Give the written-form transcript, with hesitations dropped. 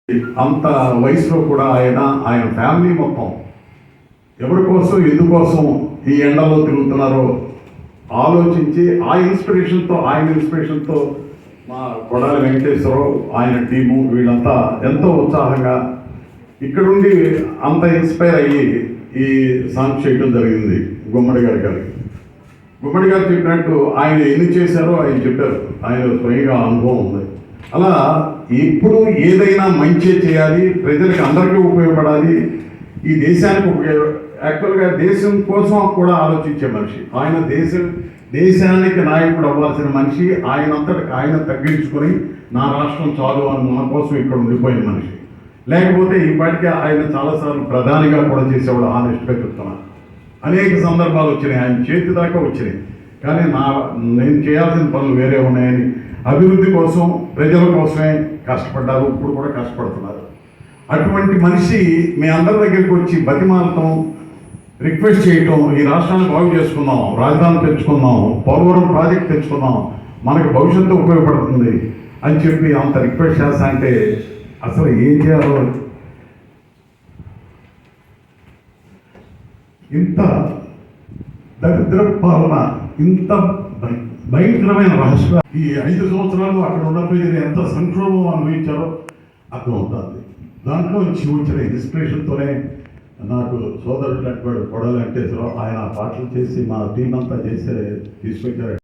అంత వయసులో కూడా ఆయన ఫ్యామిలీ మొత్తం ఎవరి కోసం ఎందుకోసం ఈ ఎండలో తిరుగుతున్నారో ఆలోచించి ఆయన ఇన్స్పిరేషన్తో మా కొడాలి వెంకటేశ్వరరావు ఆయన టీము వీళ్ళంతా ఎంతో ఉత్సాహంగా ఇక్కడుండి అంత ఇన్స్పైర్ అయ్యి ఈ సాంగ్ చేయడం జరిగింది. గుమ్మడి గారు చెప్పినట్టు ఆయన ఎన్ని చేశారో ఆయన చెప్పారు. ఆయన స్వయంగా అనుభవం ఉంది. అలా ఇప్పుడు ఏదైనా మంచి చేయాలి, ప్రజలకు అందరికీ ఉపయోగపడాలి, ఈ దేశానికి యాక్చువల్గా దేశం కోసం కూడా ఆలోచించే మనిషి ఆయన. దేశానికి నాయకుడు అవ్వాల్సిన మనిషి ఆయనంతటికి ఆయన తగ్గించుకొని నా రాష్ట్రం చాలు అని మన కోసం ఇక్కడ ఉండిపోయిన మనిషి. లేకపోతే ఇప్పటికే ఆయన చాలాసార్లు ప్రధానిగా కూడా చేసేవాడు. ఆనెస్ట్గా చెప్తున్నాను, అనేక సందర్భాలు వచ్చినాయి, ఆయన చేతి దాకా వచ్చినాయి. కానీ నేను చేయాల్సిన పనులు వేరే ఉన్నాయని అభివృద్ధి కోసం ప్రజల కోసమే కష్టపడ్డారు, ఇప్పుడు కూడా కష్టపడుతున్నారు. అటువంటి మనిషి మీ అందరి దగ్గరికి వచ్చి బతిమాలటం, రిక్వెస్ట్ చేయటం, ఈ రాష్ట్రాన్ని బాగు చేసుకుందాం, రాజధాని తెచ్చుకుందాం, పోలవరం ప్రాజెక్ట్ తెచ్చుకుందాం, మనకు భవిష్యత్తు ఉపయోగపడుతుంది అని చెప్పి అంత రిక్వెస్ట్ చేస్తా అంటే అసలు ఏం చేయాలో ఇంత దరిద్ర పాలన, ఇంత భయంకరమైన రహస్య ఈ 5 సంవత్సరాలు అక్కడ ఉన్న ప్రజలు ఎంత సంక్షోభం అనుభవించారో అర్థమవుతుంది. దాంట్లో నుంచి వచ్చిన ఇన్స్పిరేషన్తోనే నాకు సోదరుడు కొడాలి వెంకటేశ్వరరావు ఆయన పాటలు చేసి మా టీం అంతా తీసుకొచ్చారు.